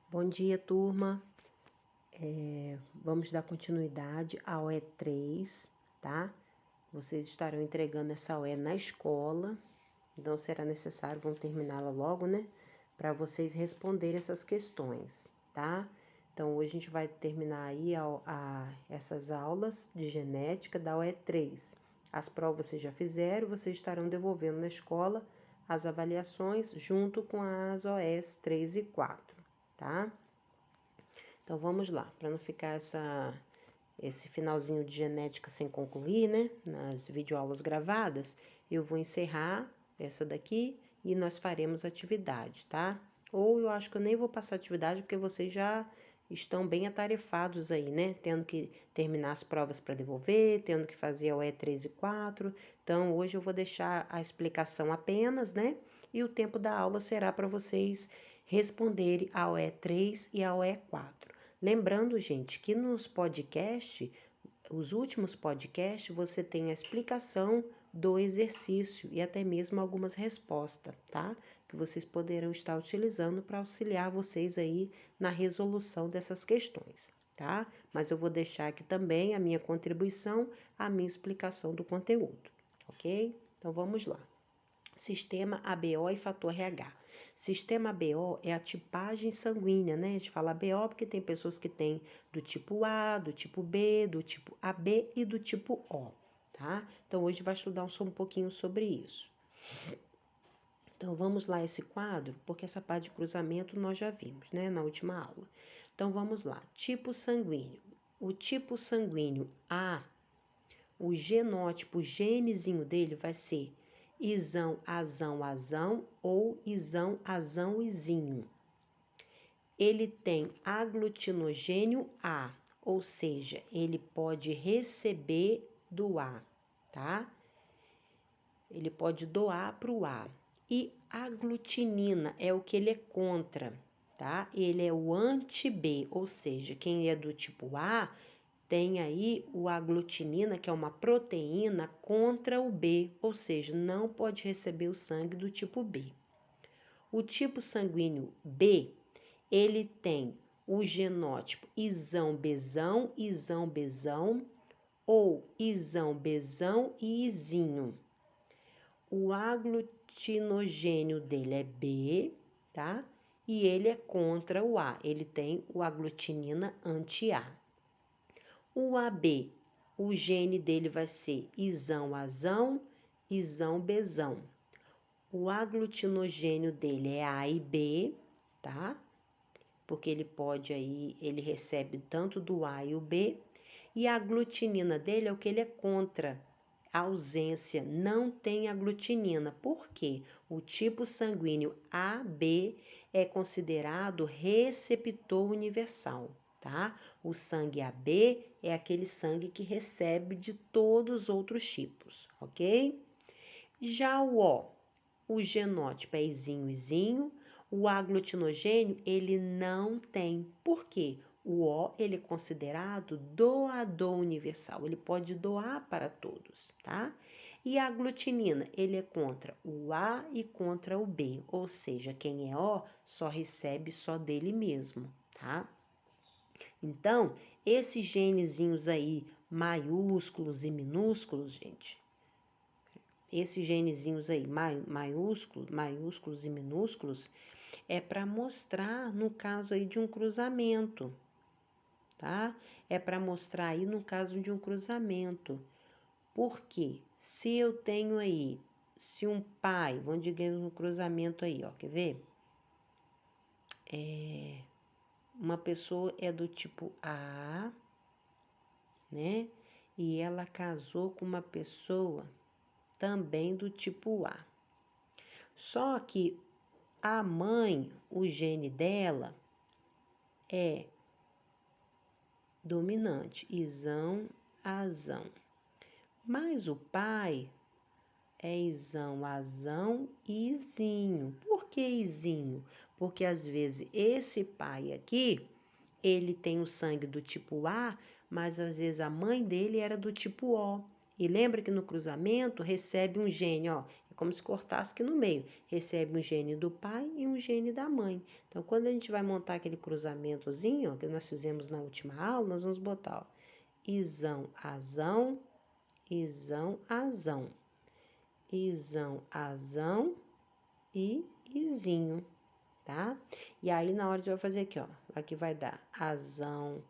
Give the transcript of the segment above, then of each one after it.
Bom dia, turma. Vamos dar continuidade ao E3, tá? Vocês estarão entregando essa OE na escola, então será necessário, vamos terminá-la logo, né? Para vocês responderem essas questões, tá? Então, hoje a gente vai terminar aí essas aulas de genética da OE3. As provas vocês já fizeram, vocês estarão devolvendo na escola as avaliações junto com as OEs 3 e 4, tá? Então, vamos lá, para não ficar esse finalzinho de genética sem concluir, né? Nas videoaulas gravadas, eu vou encerrar essa daqui e nós faremos atividade, tá? Ou eu acho que eu nem vou passar atividade, porque vocês já estão bem atarefados aí, né? Tendo que terminar as provas para devolver, tendo que fazer a UE3 e 4. Então, hoje eu vou deixar a explicação apenas, né? E o tempo da aula será para vocês responderem a UE3 e a UE4. Lembrando, gente, que nos podcasts, os últimos podcasts, você tem a explicação do exercício e até mesmo algumas respostas, tá? Que vocês poderão estar utilizando para auxiliar vocês aí na resolução dessas questões, tá? Mas eu vou deixar aqui também a minha contribuição, a minha explicação do conteúdo, ok? Então vamos lá. Sistema ABO e fator RH. Sistema ABO é a tipagem sanguínea, né? A gente fala ABO porque tem pessoas que têm do tipo A, do tipo B, do tipo AB e do tipo O, tá? Então, hoje vai estudar um pouquinho sobre isso. Então, vamos lá esse quadro, porque essa parte de cruzamento nós já vimos, né? Na última aula. Então, vamos lá. Tipo sanguíneo. O tipo sanguíneo A, o genótipo, o genezinho dele vai ser isão, azão, azão ou isão, azão, izinho. Ele tem aglutinogênio A, ou seja, ele pode receber do A, tá? Ele pode doar para o A. E aglutinina é o que ele é contra, tá? Ele é o anti-B, ou seja, quem é do tipo A tem aí o aglutinina, que é uma proteína contra o B, ou seja, não pode receber o sangue do tipo B. O tipo sanguíneo B, ele tem o genótipo isão, bezão, isão, bezão ou isão, bezão e izinho. O aglutinogênio dele é B, tá? E ele é contra o A, ele tem o aglutinina anti-A. O AB, o gene dele vai ser isão, azão, isão, bezão. O aglutinogênio dele é A e B, tá? Porque ele recebe tanto do A e o B. E a aglutinina dele é o que ele é contra. A ausência, não tem aglutinina. Por quê? O tipo sanguíneo AB é considerado receptor universal, tá? O sangue AB é aquele sangue que recebe de todos os outros tipos, ok? Já o genótipo é izinho, izinho, o aglutinogênio ele não tem. Por quê? O O ele é considerado doador universal, ele pode doar para todos, tá? E a aglutinina, ele é contra o A e contra o B, ou seja, quem é O só recebe só dele mesmo, tá? Então, esses genezinhos aí, maiúsculos e minúsculos, gente, esses genezinhos aí, maiúsculos e minúsculos, é para mostrar no caso aí de um cruzamento, tá? É para mostrar aí no caso de um cruzamento. Porque se eu tenho aí, se um pai, vamos dizer um cruzamento aí, ó, quer ver? Uma pessoa é do tipo A, né? E ela casou com uma pessoa também do tipo A. Só que a mãe, o gene dela é dominante, isão, azão. Mas o pai é isão, azão e izinho. Por que izinho? Porque às vezes esse pai aqui, ele tem o sangue do tipo A, mas às vezes a mãe dele era do tipo O. E lembra que no cruzamento recebe um gene, ó, é como se cortasse aqui no meio. Recebe um gene do pai e um gene da mãe. Então, quando a gente vai montar aquele cruzamentozinho, ó, que nós fizemos na última aula, nós vamos botar, ó, isão, azão, isão, azão, isão, azão e izinho, tá? E aí, na hora a gente vai fazer aqui, ó, aqui vai dar azão,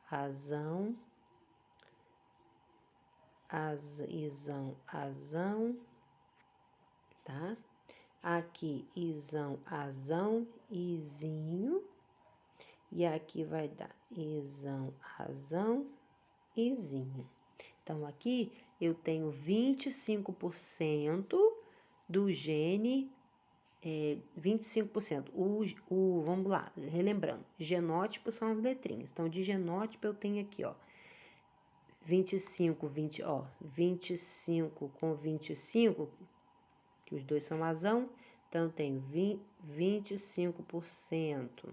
azão, isão, azão, tá? Aqui, isão, azão, izinho. E aqui vai dar isão, azão, izinho. Então, aqui eu tenho 25% do gene, 25%. Vamos lá, relembrando, genótipo são as letrinhas. Então, de genótipo eu tenho aqui, ó, 25 com 25, que os dois são azão, então eu tenho 25%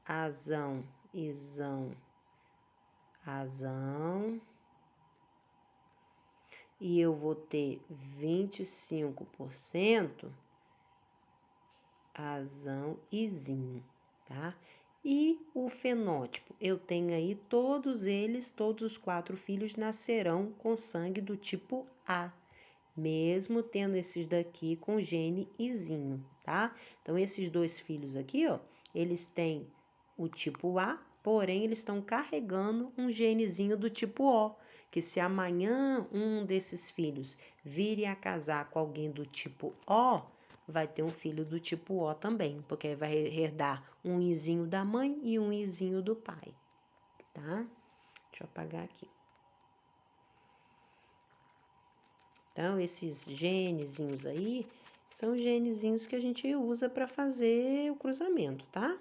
azão, isão, azão, e eu vou ter 25% azão, izinho, tá? E o fenótipo, eu tenho aí todos eles, todos os 4 filhos nascerão com sangue do tipo A, mesmo tendo esses daqui com gene izinho, tá? Então, esses 2 filhos aqui, ó, eles têm o tipo A, porém, eles estão carregando um genezinho do tipo O, que se amanhã um desses filhos vire a casar com alguém do tipo O, vai ter um filho do tipo O também, porque vai herdar um izinho da mãe e um izinho do pai, tá? Deixa eu apagar aqui. Então, esses genezinhos aí são genezinhos que a gente usa para fazer o cruzamento, tá?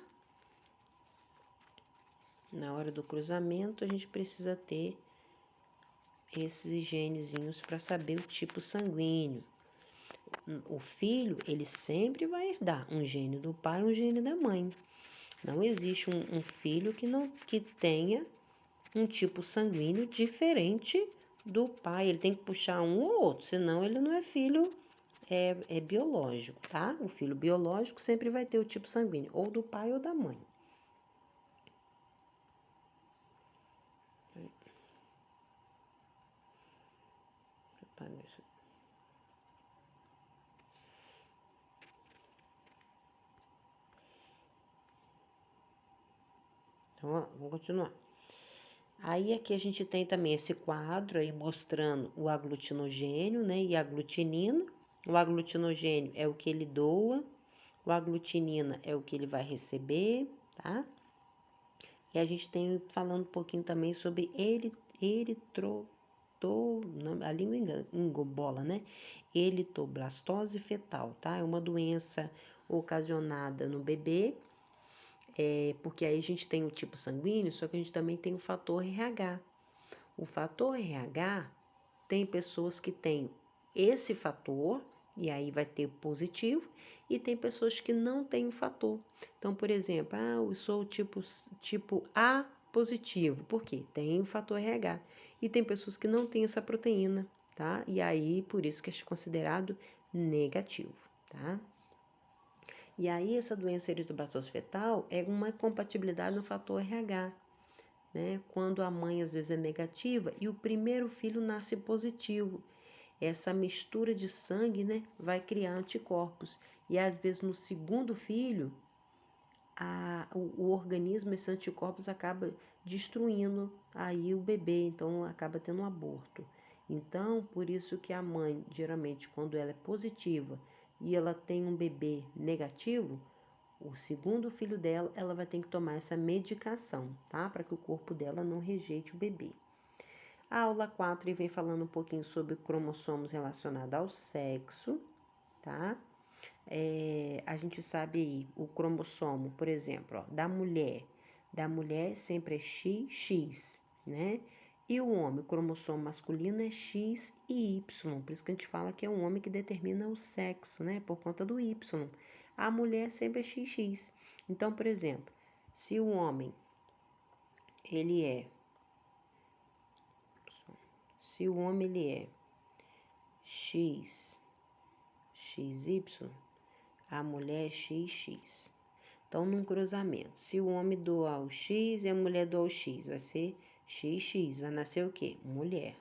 Na hora do cruzamento, a gente precisa ter esses genezinhos para saber o tipo sanguíneo. O filho, ele sempre vai herdar um gene do pai e um gene da mãe. Não existe um filho que tenha um tipo sanguíneo diferente do pai. Ele tem que puxar um ou outro, senão ele não é filho biológico, tá? O filho biológico sempre vai ter o tipo sanguíneo, ou do pai ou da mãe. Então, ó, vamos continuar. Aí aqui a gente tem também esse quadro aí mostrando o aglutinogênio, né, e a aglutinina. O aglutinogênio é o que ele doa, o aglutinina é o que ele vai receber, tá? E a gente tem falando um pouquinho também sobre a língua engobola, né? Eritoblastose fetal, tá? É uma doença ocasionada no bebê, porque aí a gente tem o tipo sanguíneo, só que a gente também tem o fator RH. O fator RH tem pessoas que têm esse fator, e aí vai ter positivo, e tem pessoas que não têm o fator. Então, por exemplo, eu sou tipo A positivo, por quê? Tem o fator RH. E tem pessoas que não têm essa proteína, tá? E aí, por isso que é considerado negativo, tá? E aí, essa doença eritroblastose fetal é uma incompatibilidade no fator RH, né? Quando a mãe às vezes é negativa e o primeiro filho nasce positivo. Essa mistura de sangue, né, vai criar anticorpos. E às vezes no segundo filho, o organismo, esses anticorpos acaba destruindo aí o bebê, então acaba tendo um aborto. Então, por isso que a mãe, geralmente, quando ela é positiva e ela tem um bebê negativo, o segundo filho dela, ela vai ter que tomar essa medicação, tá? Para que o corpo dela não rejeite o bebê. A aula 4 vem falando um pouquinho sobre cromossomos relacionados ao sexo, tá? A gente sabe aí, o cromossomo, por exemplo, ó, da mulher sempre é XX, né? E o homem, o cromossomo masculino é X e Y, por isso que a gente fala que é um homem que determina o sexo, né? Por conta do Y. A mulher sempre é XX. Então, por exemplo, se o homem, ele é X, XY, a mulher é XX. Então, num cruzamento, se o homem doar o X e a mulher doar o X, vai ser XX, vai nascer o quê? Mulher.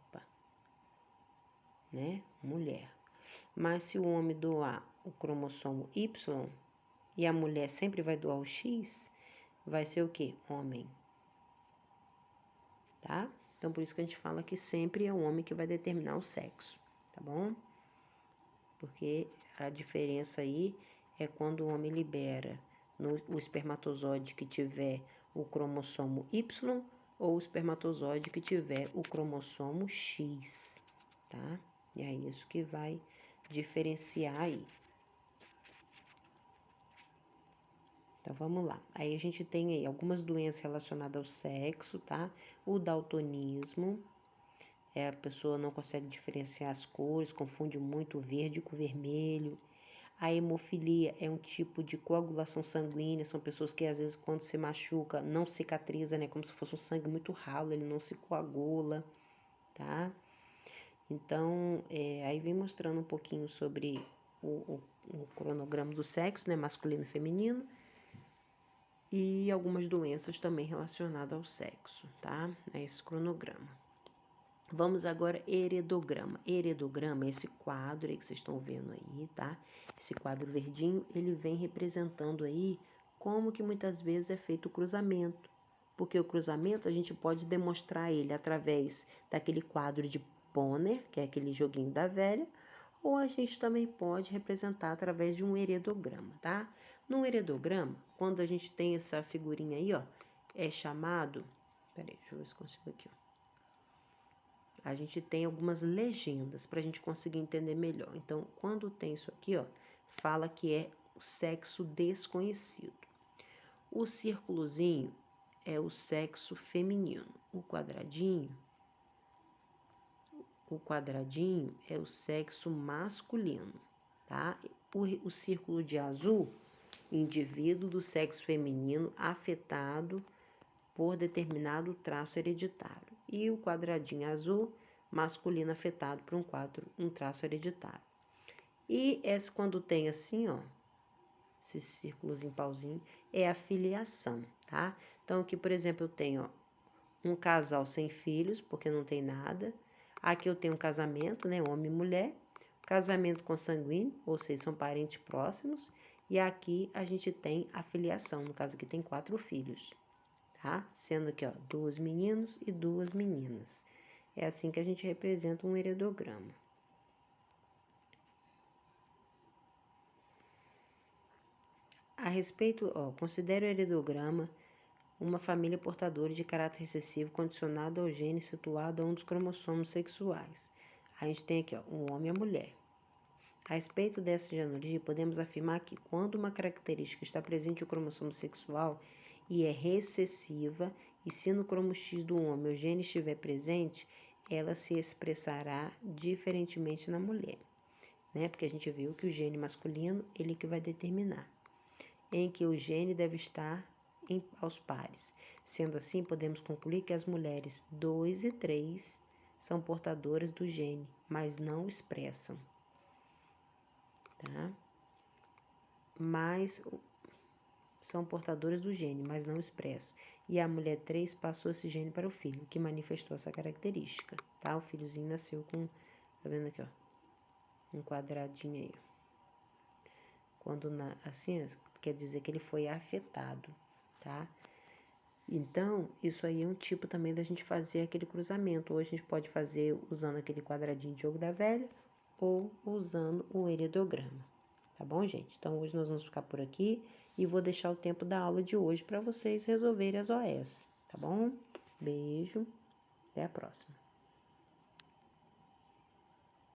Opa. Né? Mulher. Mas se o homem doar o cromossomo Y e a mulher sempre vai doar o X, vai ser o quê? Homem. Tá? Então, por isso que a gente fala que sempre é o homem que vai determinar o sexo, tá bom? Porque a diferença aí é quando o homem libera o espermatozoide que tiver o cromossomo Y ou o espermatozoide que tiver o cromossomo X, tá? E é isso que vai diferenciar aí. Então, vamos lá. Aí a gente tem aí algumas doenças relacionadas ao sexo, tá? O daltonismo, a pessoa não consegue diferenciar as cores, confunde muito o verde com o vermelho. A hemofilia é um tipo de coagulação sanguínea, são pessoas que às vezes quando se machuca não cicatriza, né? Como se fosse um sangue muito ralo, ele não se coagula, tá? Então, aí vem mostrando um pouquinho sobre o cronograma do sexo, né? Masculino e feminino. E algumas doenças também relacionadas ao sexo, tá? A esse cronograma. Vamos agora heredograma. Heredograma é esse quadro aí que vocês estão vendo aí, tá? Esse quadro verdinho, ele vem representando aí como que muitas vezes é feito o cruzamento. Porque o cruzamento a gente pode demonstrar ele através daquele quadro de Bonner, que é aquele joguinho da velha, ou a gente também pode representar através de um heredograma, tá? No heredograma, quando a gente tem essa figurinha aí, ó, é chamado... Peraí, deixa eu ver se consigo aqui, ó. A gente tem algumas legendas para a gente conseguir entender melhor. Então, quando tem isso aqui, ó, fala que é o sexo desconhecido. O círculozinho é o sexo feminino. O quadradinho é o sexo masculino, tá? O círculo de azul, indivíduo do sexo feminino afetado por determinado traço hereditário. E o quadradinho azul, masculino afetado por um traço hereditário. E esse, quando tem assim, ó, esse círculos em pauzinho, é a filiação, tá? Então, aqui, por exemplo, eu tenho, ó, um casal sem filhos, porque não tem nada. Aqui eu tenho um casamento, né, homem e mulher. Casamento consanguíneo, ou seja, são parentes próximos. E aqui a gente tem a filiação, no caso aqui tem 4 filhos. Tá? Sendo aqui, ó, 2 meninos e 2 meninas. É assim que a gente representa um heredograma. A respeito, ó, considere o heredograma uma família portadora de caráter recessivo condicionado ao gene situado a um dos cromossomos sexuais. A gente tem aqui, ó, um homem e a mulher. A respeito dessa genealogia, podemos afirmar que quando uma característica está presente no cromossomo sexual e é recessiva, e se no cromo X do homem o gene estiver presente, ela se expressará diferentemente na mulher, né? Porque a gente viu que o gene masculino, ele que vai determinar, em que o gene deve estar aos pares. Sendo assim, podemos concluir que as mulheres 2 e 3 são portadoras do gene, mas não expressam, tá? Mas são portadoras do gene, mas não expressam. E a mulher 3 passou esse gene para o filho, que manifestou essa característica, tá? O filhozinho nasceu com, tá vendo aqui, ó, um quadradinho aí. Quando, assim, quer dizer que ele foi afetado, tá? Então, isso aí é um tipo também da gente fazer aquele cruzamento. Ou a gente pode fazer usando aquele quadradinho de jogo da velha, ou usando o heredograma. Tá bom, gente? Então, hoje nós vamos ficar por aqui e vou deixar o tempo da aula de hoje para vocês resolverem as OS, tá bom? Beijo, até a próxima.